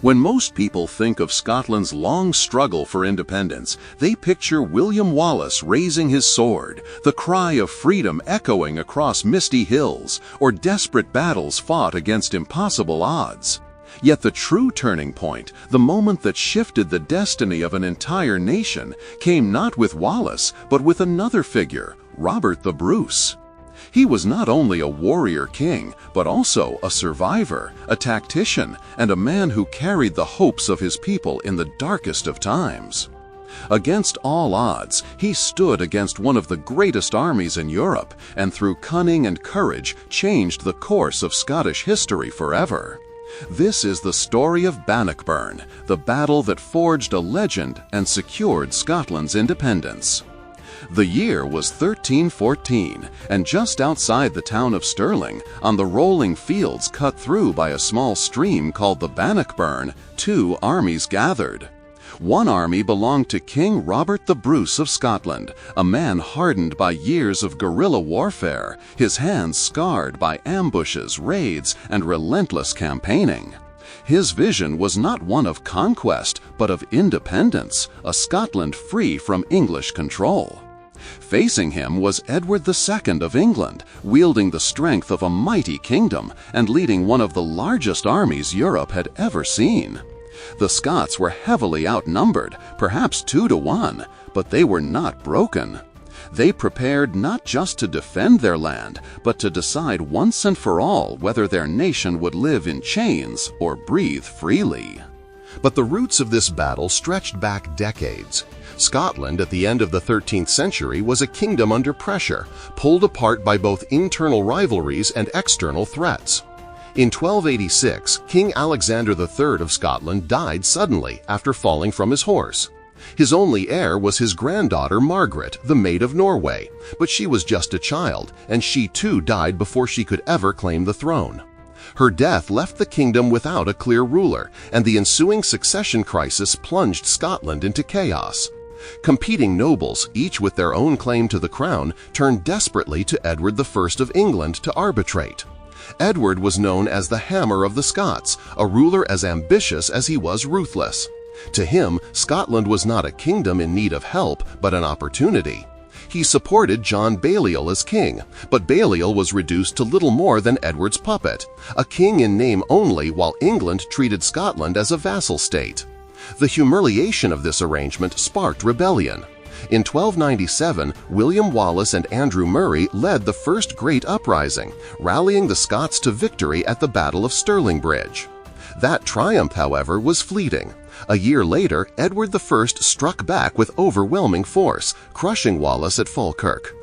When most people think of Scotland's long struggle for independence, they picture William Wallace raising his sword, the cry of freedom echoing across misty hills, or desperate battles fought against impossible odds. Yet the true turning point, the moment that shifted the destiny of an entire nation, came not with Wallace, but with another figure, Robert the Bruce. He was not only a warrior king, but also a survivor, a tactician, and a man who carried the hopes of his people in the darkest of times. Against all odds, he stood against one of the greatest armies in Europe, and through cunning and courage changed the course of Scottish history forever. This is the story of Bannockburn, the battle that forged a legend and secured Scotland's independence. The year was 1314, and just outside the town of Stirling, on the rolling fields cut through by a small stream called the Bannockburn, two armies gathered. One army belonged to King Robert the Bruce of Scotland, a man hardened by years of guerrilla warfare, his hands scarred by ambushes, raids, and relentless campaigning. His vision was not one of conquest, but of independence, a Scotland free from English control. Facing him was Edward II of England, wielding the strength of a mighty kingdom and leading one of the largest armies Europe had ever seen. The Scots were heavily outnumbered, perhaps 2 to 1, but they were not broken. They prepared not just to defend their land, but to decide once and for all whether their nation would live in chains or breathe freely. But the roots of this battle stretched back decades. Scotland at the end of the 13th century was a kingdom under pressure, pulled apart by both internal rivalries and external threats. In 1286, King Alexander III of Scotland died suddenly after falling from his horse. His only heir was his granddaughter Margaret, the Maid of Norway, but she was just a child, and she too died before she could ever claim the throne. Her death left the kingdom without a clear ruler, and the ensuing succession crisis plunged Scotland into chaos. Competing nobles, each with their own claim to the crown, turned desperately to Edward I of England to arbitrate. Edward was known as the Hammer of the Scots, a ruler as ambitious as he was ruthless. To him, Scotland was not a kingdom in need of help, but an opportunity. He supported John Balliol as king, but Balliol was reduced to little more than Edward's puppet, a king in name only while England treated Scotland as a vassal state. The humiliation of this arrangement sparked rebellion. In 1297, William Wallace and Andrew Murray led the first great uprising, rallying the Scots to victory at the Battle of Stirling Bridge. That triumph, however, was fleeting. A year later, Edward I struck back with overwhelming force, crushing Wallace at Falkirk.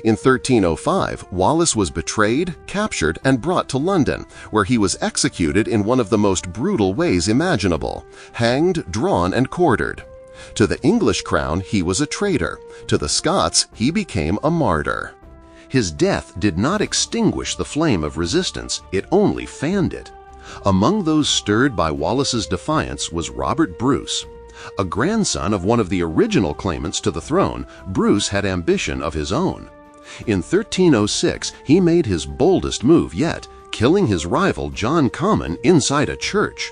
In 1305, Wallace was betrayed, captured, and brought to London, where he was executed in one of the most brutal ways imaginable, hanged, drawn, and quartered. To the English crown, he was a traitor. To the Scots, he became a martyr. His death did not extinguish the flame of resistance, it only fanned it. Among those stirred by Wallace's defiance was Robert Bruce. A grandson of one of the original claimants to the throne, Bruce had ambition of his own. In 1306, he made his boldest move yet, killing his rival John Comyn inside a church.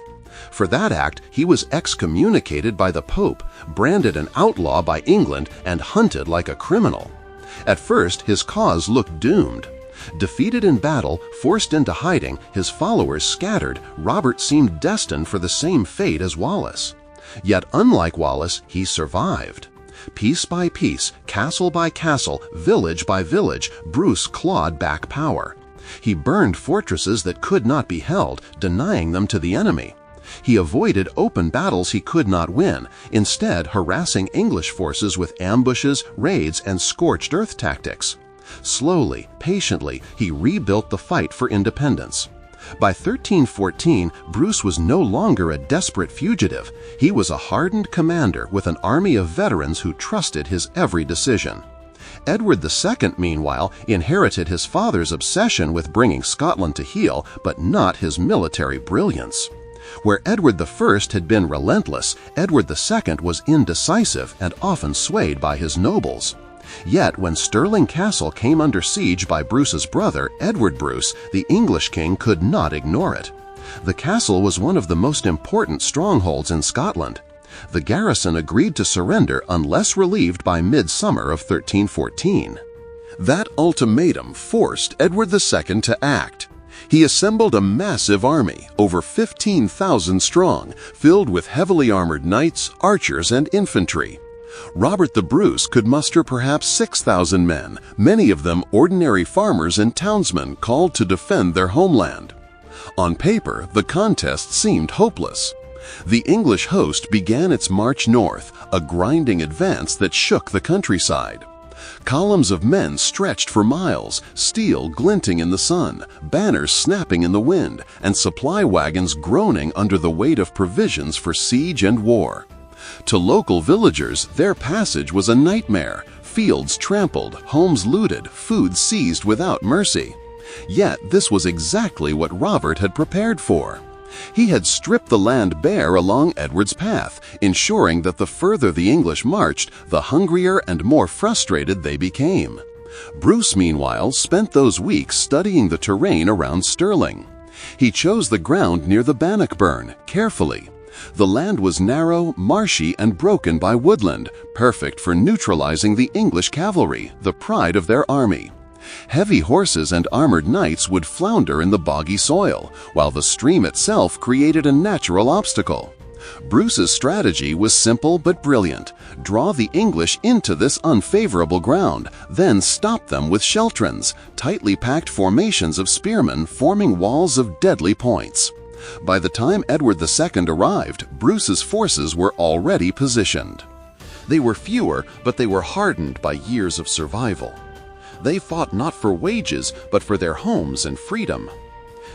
For that act, he was excommunicated by the Pope, branded an outlaw by England, and hunted like a criminal. At first, his cause looked doomed. Defeated in battle, forced into hiding, his followers scattered, Robert seemed destined for the same fate as Wallace. Yet unlike Wallace, he survived. Piece by piece, castle by castle, village by village, Bruce clawed back power. He burned fortresses that could not be held, denying them to the enemy. He avoided open battles he could not win, instead harassing English forces with ambushes, raids, and scorched earth tactics. Slowly, patiently, he rebuilt the fight for independence. By 1314, Bruce was no longer a desperate fugitive. He was a hardened commander with an army of veterans who trusted his every decision. Edward II, meanwhile, inherited his father's obsession with bringing Scotland to heel, but not his military brilliance. Where Edward I had been relentless, Edward II was indecisive and often swayed by his nobles. Yet when Stirling Castle came under siege by Bruce's brother, Edward Bruce, the English king could not ignore it. The castle was one of the most important strongholds in Scotland. The garrison agreed to surrender unless relieved by midsummer of 1314. That ultimatum forced Edward II to act. He assembled a massive army, over 15,000 strong, filled with heavily armored knights, archers, and infantry. Robert the Bruce could muster perhaps 6,000 men, many of them ordinary farmers and townsmen called to defend their homeland. On paper, the contest seemed hopeless. The English host began its march north, a grinding advance that shook the countryside. Columns of men stretched for miles, steel glinting in the sun, banners snapping in the wind, and supply wagons groaning under the weight of provisions for siege and war. To local villagers, their passage was a nightmare, fields trampled, homes looted, food seized without mercy. Yet this was exactly what Robert had prepared for. He had stripped the land bare along Edward's path, ensuring that the further the English marched, the hungrier and more frustrated they became. Bruce, meanwhile, spent those weeks studying the terrain around Stirling. He chose the ground near the Bannockburn carefully. The land was narrow, marshy, and broken by woodland, perfect for neutralizing the English cavalry, the pride of their army. Heavy horses and armored knights would flounder in the boggy soil, while the stream itself created a natural obstacle. Bruce's strategy was simple but brilliant. Draw the English into this unfavorable ground, then stop them with sheltrons, tightly packed formations of spearmen forming walls of deadly points. By the time Edward II arrived, Bruce's forces were already positioned. They were fewer, but they were hardened by years of survival. They fought not for wages, but for their homes and freedom.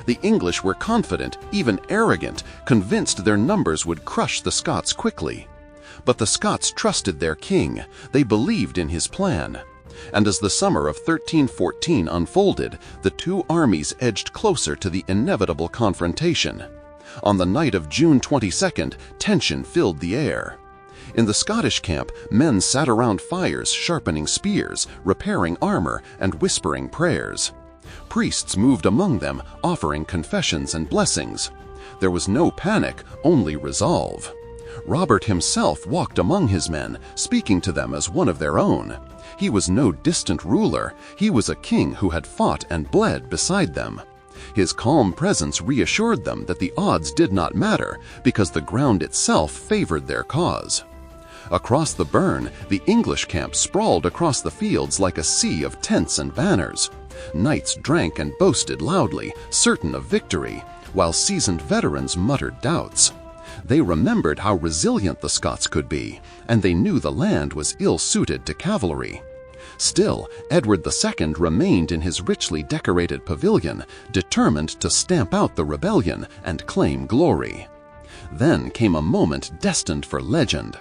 The English were confident, even arrogant, convinced their numbers would crush the Scots quickly. But the Scots trusted their king. They believed in his plan. And as the summer of 1314 unfolded, the two armies edged closer to the inevitable confrontation. On the night of June 22nd, tension filled the air. In the Scottish camp, men sat around fires sharpening spears, repairing armor, and whispering prayers. Priests moved among them, offering confessions and blessings. There was no panic, only resolve. Robert himself walked among his men, speaking to them as one of their own. He was no distant ruler. He was a king who had fought and bled beside them. His calm presence reassured them that the odds did not matter because the ground itself favored their cause. Across the burn, the English camp sprawled across the fields like a sea of tents and banners. Knights drank and boasted loudly, certain of victory, while seasoned veterans muttered doubts. They remembered how resilient the Scots could be, and they knew the land was ill-suited to cavalry. Still, Edward II remained in his richly decorated pavilion, determined to stamp out the rebellion and claim glory. Then came a moment destined for legend.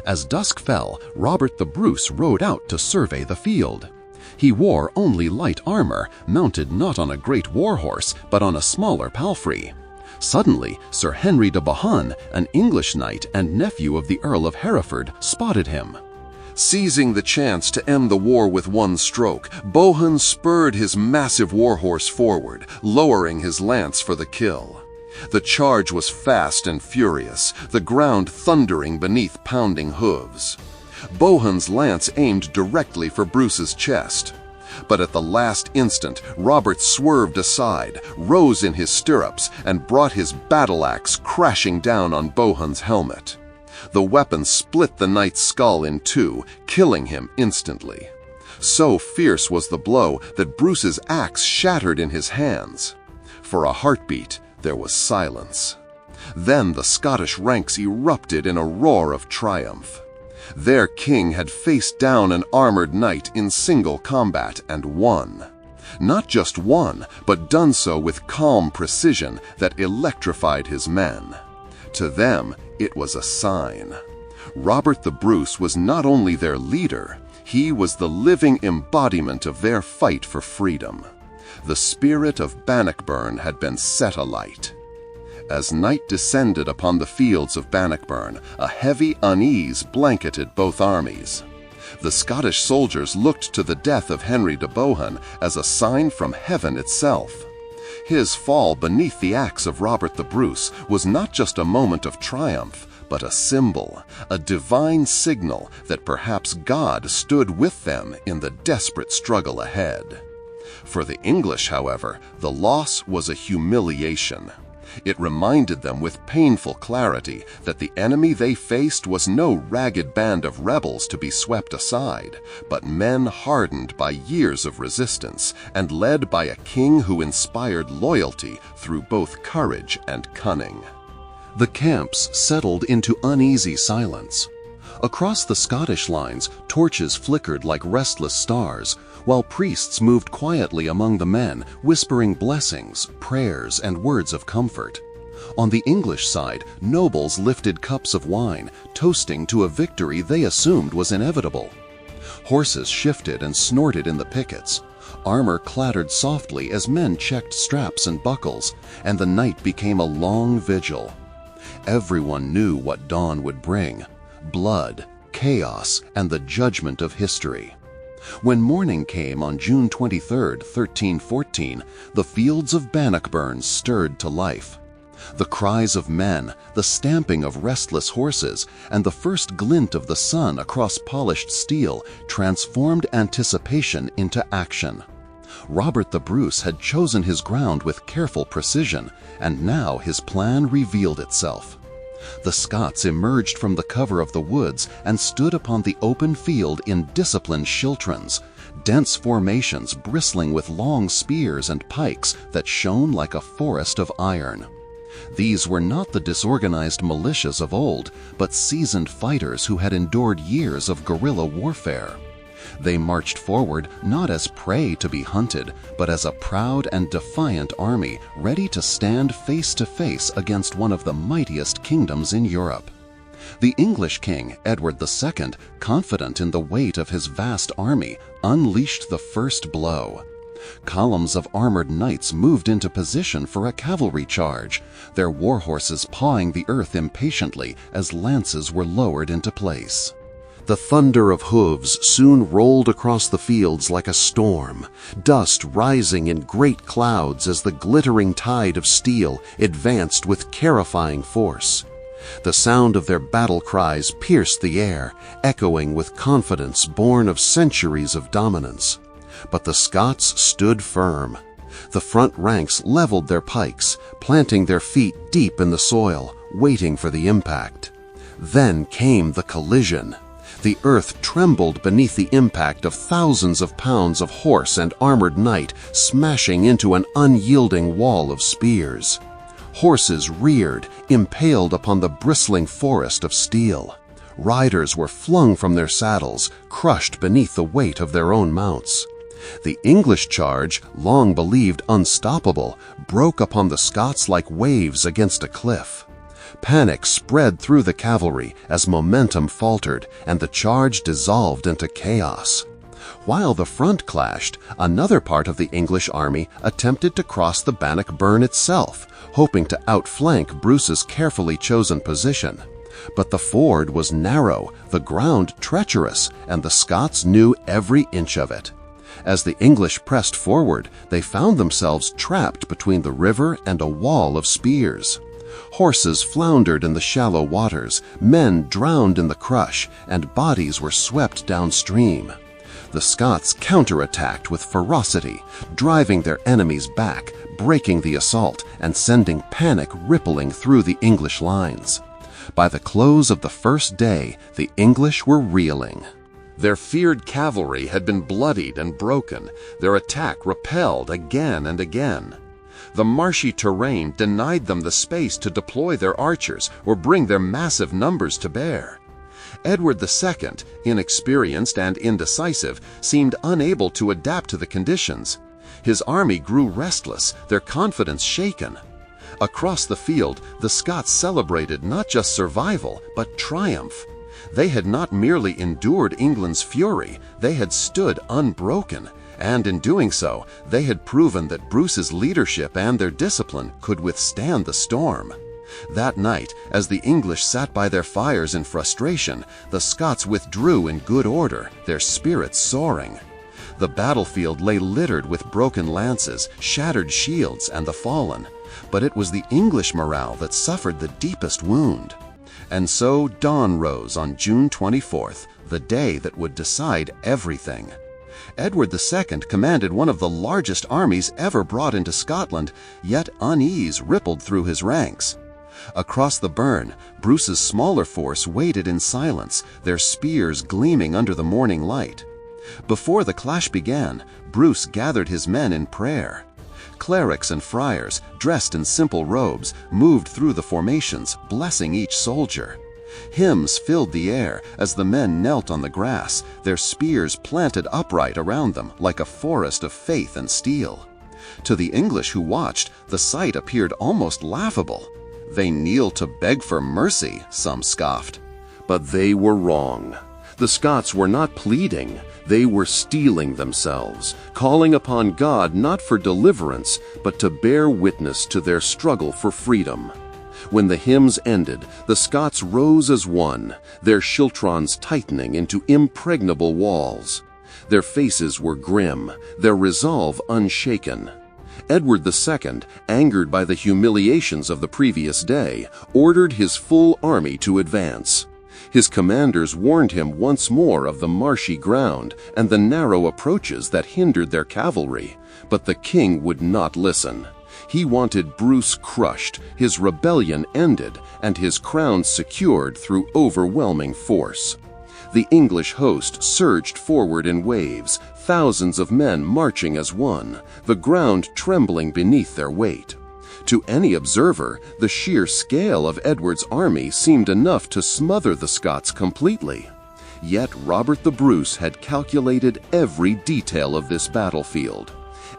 As dusk fell, Robert the Bruce rode out to survey the field. He wore only light armor, mounted not on a great war horse, but on a smaller palfrey. Suddenly, Sir Henry de Bohun, an English knight and nephew of the Earl of Hereford, spotted him. Seizing the chance to end the war with one stroke, Bohun spurred his massive warhorse forward, lowering his lance for the kill. The charge was fast and furious, the ground thundering beneath pounding hooves. Bohun's lance aimed directly for Bruce's chest. But at the last instant, Robert swerved aside, rose in his stirrups, and brought his battle-axe crashing down on Bohun's helmet. The weapon split the knight's skull in two, killing him instantly. So fierce was the blow that Bruce's axe shattered in his hands. For a heartbeat, there was silence. Then the Scottish ranks erupted in a roar of triumph. Their king had faced down an armored knight in single combat and won. Not just won, but done so with calm precision that electrified his men. To them, it was a sign. Robert the Bruce was not only their leader, he was the living embodiment of their fight for freedom. The spirit of Bannockburn had been set alight. As night descended upon the fields of Bannockburn, a heavy unease blanketed both armies. The Scottish soldiers looked to the death of Henry de Bohun as a sign from heaven itself. His fall beneath the axe of Robert the Bruce was not just a moment of triumph, but a symbol, a divine signal that perhaps God stood with them in the desperate struggle ahead. For the English, however, the loss was a humiliation. It reminded them with painful clarity that the enemy they faced was no ragged band of rebels to be swept aside, but men hardened by years of resistance and led by a king who inspired loyalty through both courage and cunning. The camps settled into uneasy silence. Across the Scottish lines, torches flickered like restless stars, while priests moved quietly among the men, whispering blessings, prayers, and words of comfort. On the English side, nobles lifted cups of wine, toasting to a victory they assumed was inevitable. Horses shifted and snorted in the pickets. Armor clattered softly as men checked straps and buckles, and the night became a long vigil. Everyone knew what dawn would bring: blood, chaos, and the judgment of history. When morning came on June 23, 1314, the fields of Bannockburn stirred to life. The cries of men, the stamping of restless horses, and the first glint of the sun across polished steel transformed anticipation into action. Robert the Bruce had chosen his ground with careful precision, and now his plan revealed itself. The Scots emerged from the cover of the woods and stood upon the open field in disciplined schiltrons, dense formations bristling with long spears and pikes that shone like a forest of iron. These were not the disorganized militias of old, but seasoned fighters who had endured years of guerrilla warfare. They marched forward not as prey to be hunted, but as a proud and defiant army ready to stand face to face against one of the mightiest kingdoms in Europe. The English king, Edward II, confident in the weight of his vast army, unleashed the first blow. Columns of armored knights moved into position for a cavalry charge, their war horses pawing the earth impatiently as lances were lowered into place. The thunder of hooves soon rolled across the fields like a storm, dust rising in great clouds as the glittering tide of steel advanced with terrifying force. The sound of their battle cries pierced the air, echoing with confidence born of centuries of dominance. But the Scots stood firm. The front ranks leveled their pikes, planting their feet deep in the soil, waiting for the impact. Then came the collision. The earth trembled beneath the impact of thousands of pounds of horse and armored knight smashing into an unyielding wall of spears. Horses reared, impaled upon the bristling forest of steel. Riders were flung from their saddles, crushed beneath the weight of their own mounts. The English charge, long believed unstoppable, broke upon the Scots like waves against a cliff. Panic spread through the cavalry as momentum faltered and the charge dissolved into chaos. While the front clashed, another part of the English army attempted to cross the Bannockburn itself, hoping to outflank Bruce's carefully chosen position. But the ford was narrow, the ground treacherous, and the Scots knew every inch of it. As the English pressed forward, they found themselves trapped between the river and a wall of spears. Horses floundered in the shallow waters, men drowned in the crush, and bodies were swept downstream. The Scots counterattacked with ferocity, driving their enemies back, breaking the assault, and sending panic rippling through the English lines. By the close of the first day, the English were reeling. Their feared cavalry had been bloodied and broken, their attack repelled again and again. The marshy terrain denied them the space to deploy their archers or bring their massive numbers to bear. Edward II, inexperienced and indecisive, seemed unable to adapt to the conditions. His army grew restless, their confidence shaken. Across the field, the Scots celebrated not just survival, but triumph. They had not merely endured England's fury, they had stood unbroken, and in doing so, they had proven that Bruce's leadership and their discipline could withstand the storm. That night, as the English sat by their fires in frustration, the Scots withdrew in good order, their spirits soaring. The battlefield lay littered with broken lances, shattered shields, and the fallen. But it was the English morale that suffered the deepest wound. And so dawn rose on June 24th, the day that would decide everything. Edward II commanded one of the largest armies ever brought into Scotland, yet unease rippled through his ranks. Across the burn, Bruce's smaller force waited in silence, their spears gleaming under the morning light. Before the clash began, Bruce gathered his men in prayer. Clerics and friars, dressed in simple robes, moved through the formations, blessing each soldier. Hymns filled the air as the men knelt on the grass, their spears planted upright around them like a forest of faith and steel. To the English who watched, the sight appeared almost laughable. "They kneel to beg for mercy," some scoffed. But they were wrong. The Scots were not pleading, they were steeling themselves, calling upon God not for deliverance, but to bear witness to their struggle for freedom. When the hymns ended, the Scots rose as one, their schiltrons tightening into impregnable walls. Their faces were grim, their resolve unshaken. Edward II, angered by the humiliations of the previous day, ordered his full army to advance. His commanders warned him once more of the marshy ground and the narrow approaches that hindered their cavalry, but the king would not listen. He wanted Bruce crushed, his rebellion ended, and his crown secured through overwhelming force. The English host surged forward in waves, thousands of men marching as one, the ground trembling beneath their weight. To any observer, the sheer scale of Edward's army seemed enough to smother the Scots completely. Yet Robert the Bruce had calculated every detail of this battlefield.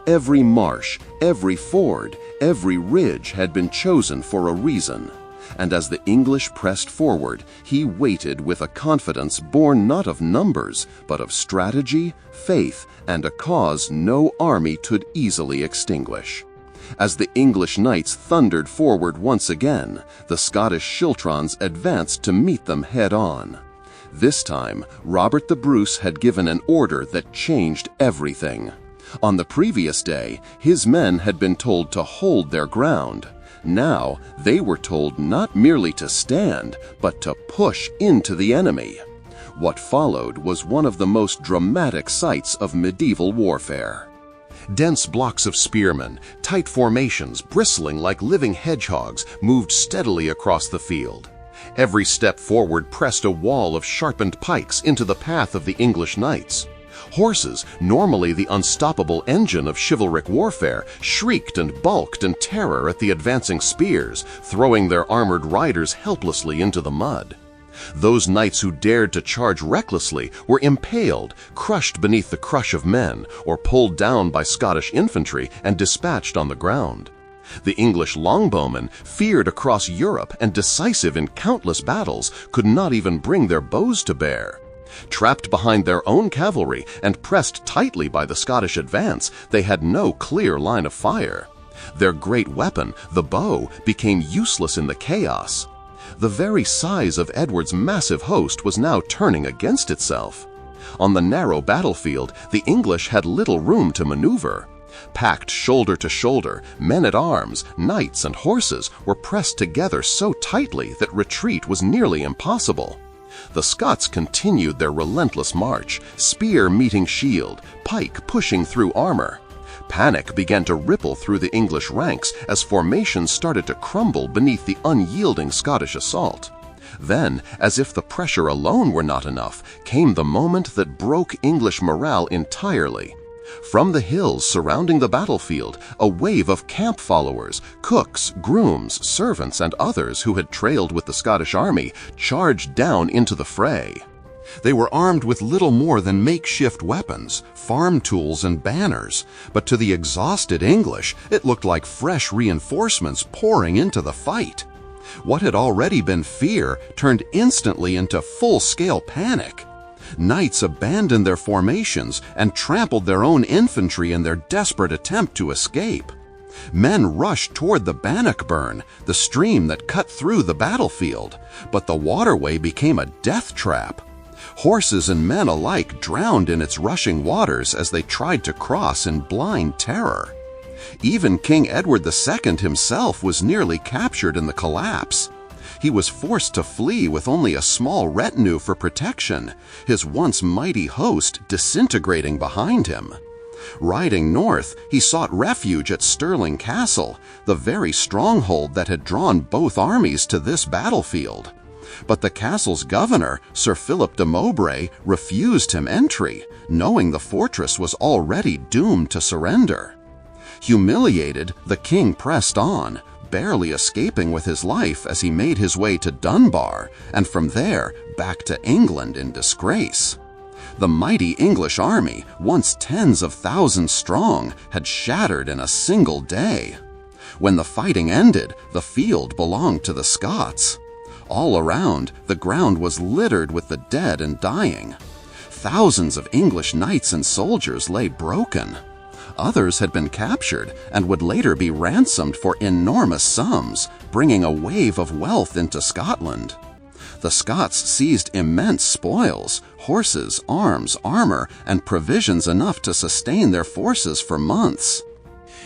Every marsh, every ford, every ridge had been chosen for a reason. And as the English pressed forward, he waited with a confidence born not of numbers, but of strategy, faith, and a cause no army could easily extinguish. As the English knights thundered forward once again, the Scottish schiltrons advanced to meet them head-on. This time, Robert the Bruce had given an order that changed everything. On the previous day, his men had been told to hold their ground. Now, they were told not merely to stand, but to push into the enemy. What followed was one of the most dramatic sights of medieval warfare. Dense blocks of spearmen, tight formations bristling like living hedgehogs, moved steadily across the field. Every step forward pressed a wall of sharpened pikes into the path of the English knights. Horses, normally the unstoppable engine of chivalric warfare, shrieked and balked in terror at the advancing spears, throwing their armored riders helplessly into the mud. Those knights who dared to charge recklessly were impaled, crushed beneath the crush of men, or pulled down by Scottish infantry and dispatched on the ground. The English longbowmen, feared across Europe and decisive in countless battles, could not even bring their bows to bear. Trapped behind their own cavalry and pressed tightly by the Scottish advance, they had no clear line of fire. Their great weapon, the bow, became useless in the chaos. The very size of Edward's massive host was now turning against itself. On the narrow battlefield, the English had little room to maneuver. Packed shoulder to shoulder, men-at-arms, knights, and horses were pressed together so tightly that retreat was nearly impossible. The Scots continued their relentless march, spear meeting shield, pike pushing through armor. Panic began to ripple through the English ranks as formations started to crumble beneath the unyielding Scottish assault. Then, as if the pressure alone were not enough, came the moment that broke English morale entirely. From the hills surrounding the battlefield, a wave of camp followers, cooks, grooms, servants, and others who had trailed with the Scottish army charged down into the fray. They were armed with little more than makeshift weapons, farm tools, and banners, but to the exhausted English, it looked like fresh reinforcements pouring into the fight. What had already been fear turned instantly into full-scale panic. Knights abandoned their formations and trampled their own infantry in their desperate attempt to escape. Men rushed toward the Bannockburn, the stream that cut through the battlefield, but the waterway became a death trap. Horses and men alike drowned in its rushing waters as they tried to cross in blind terror. Even King Edward II himself was nearly captured in the collapse. He was forced to flee with only a small retinue for protection, his once mighty host disintegrating behind him. Riding north, he sought refuge at Stirling Castle, the very stronghold that had drawn both armies to this battlefield. But the castle's governor, Sir Philip de Mowbray, refused him entry, knowing the fortress was already doomed to surrender. Humiliated, the king pressed on, barely escaping with his life as he made his way to Dunbar, and from there back to England in disgrace. The mighty English army, once tens of thousands strong, had shattered in a single day. When the fighting ended, the field belonged to the Scots. All around, the ground was littered with the dead and dying. Thousands of English knights and soldiers lay broken. Others had been captured and would later be ransomed for enormous sums, bringing a wave of wealth into Scotland. The Scots seized immense spoils, horses, arms, armor, and provisions enough to sustain their forces for months.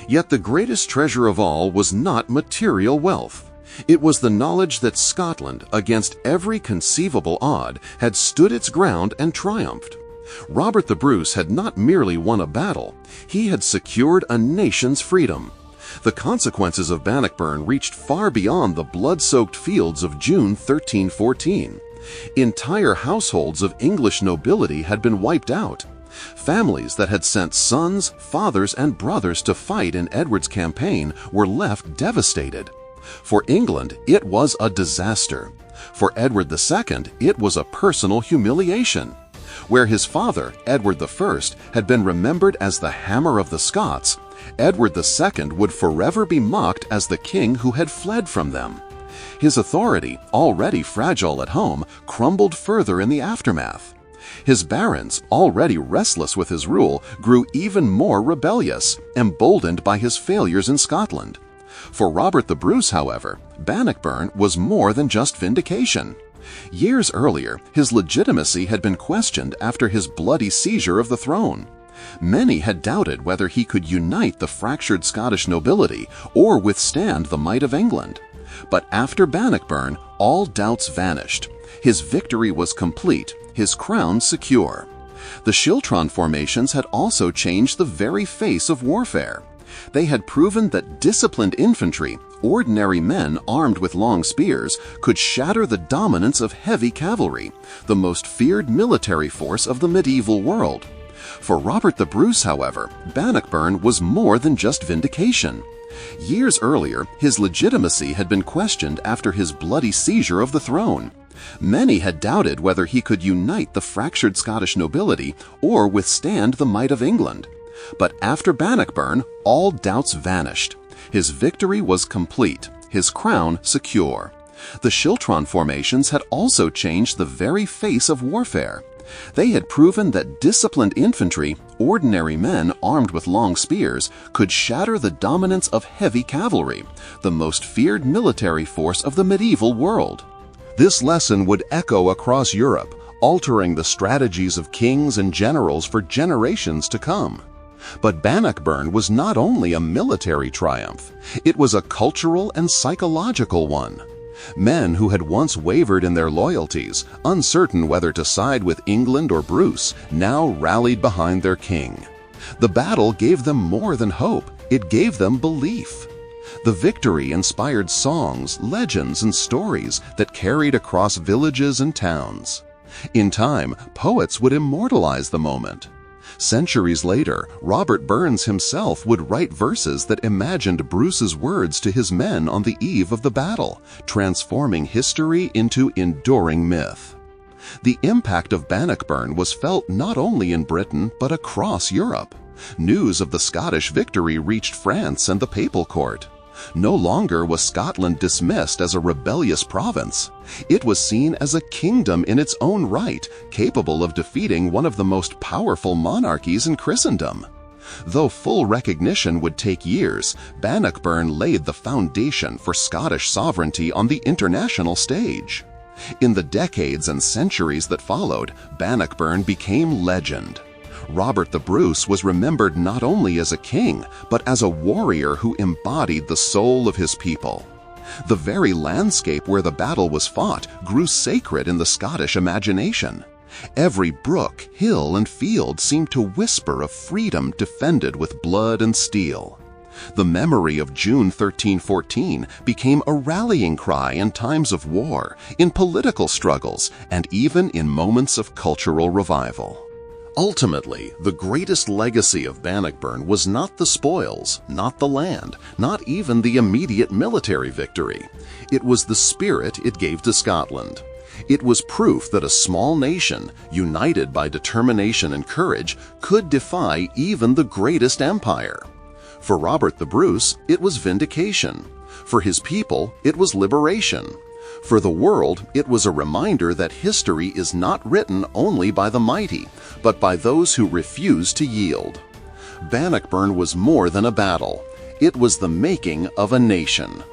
Yet the greatest treasure of all was not material wealth. It was the knowledge that Scotland, against every conceivable odd, had stood its ground and triumphed. Robert the Bruce had not merely won a battle, he had secured a nation's freedom. The consequences of Bannockburn reached far beyond the blood-soaked fields of June 1314. Entire households of English nobility had been wiped out. Families that had sent sons, fathers, and brothers to fight in Edward's campaign were left devastated. For England, it was a disaster. For Edward II, it was a personal humiliation. Where his father, Edward I, had been remembered as the hammer of the Scots, Edward II would forever be mocked as the king who had fled from them. His authority, already fragile at home, crumbled further in the aftermath. His barons, already restless with his rule, grew even more rebellious, emboldened by his failures in Scotland. For Robert the Bruce, however, Bannockburn was more than just vindication. Years earlier, his legitimacy had been questioned after his bloody seizure of the throne. Many had doubted whether he could unite the fractured Scottish nobility or withstand the might of England. But after Bannockburn, all doubts vanished. His victory was complete, his crown secure. The Schiltron formations had also changed the very face of warfare. They had proven that disciplined infantry, ordinary men armed with long spears, could shatter the dominance of heavy cavalry, the most feared military force of the medieval world. For Robert the Bruce, however, Bannockburn was more than just vindication. Years earlier, his legitimacy had been questioned after his bloody seizure of the throne. Many had doubted whether he could unite the fractured Scottish nobility or withstand the might of England. But after Bannockburn, all doubts vanished. His victory was complete, his crown secure. The Schiltron formations had also changed the very face of warfare. They had proven that disciplined infantry, ordinary men armed with long spears, could shatter the dominance of heavy cavalry, the most feared military force of the medieval world. This lesson would echo across Europe, altering the strategies of kings and generals for generations to come. But Bannockburn was not only a military triumph, it was a cultural and psychological one. Men who had once wavered in their loyalties, uncertain whether to side with England or Bruce, now rallied behind their king. The battle gave them more than hope, it gave them belief. The victory inspired songs, legends, and stories that carried across villages and towns. In time, poets would immortalize the moment. Centuries later, Robert Burns himself would write verses that imagined Bruce's words to his men on the eve of the battle, transforming history into enduring myth. The impact of Bannockburn was felt not only in Britain but across Europe. News of the Scottish victory reached France and the papal court. No longer was Scotland dismissed as a rebellious province. It was seen as a kingdom in its own right, capable of defeating one of the most powerful monarchies in Christendom. Though full recognition would take years, Bannockburn laid the foundation for Scottish sovereignty on the international stage. In the decades and centuries that followed, Bannockburn became legend. Robert the Bruce was remembered not only as a king, but as a warrior who embodied the soul of his people. The very landscape where the battle was fought grew sacred in the Scottish imagination. Every brook, hill, and field seemed to whisper of freedom defended with blood and steel. The memory of June 1314 became a rallying cry in times of war, in political struggles, and even in moments of cultural revival. Ultimately, the greatest legacy of Bannockburn was not the spoils, not the land, not even the immediate military victory. It was the spirit it gave to Scotland. It was proof that a small nation, united by determination and courage, could defy even the greatest empire. For Robert the Bruce, it was vindication. For his people, it was liberation. For the world, it was a reminder that history is not written only by the mighty, but by those who refuse to yield. Bannockburn was more than a battle. It was the making of a nation.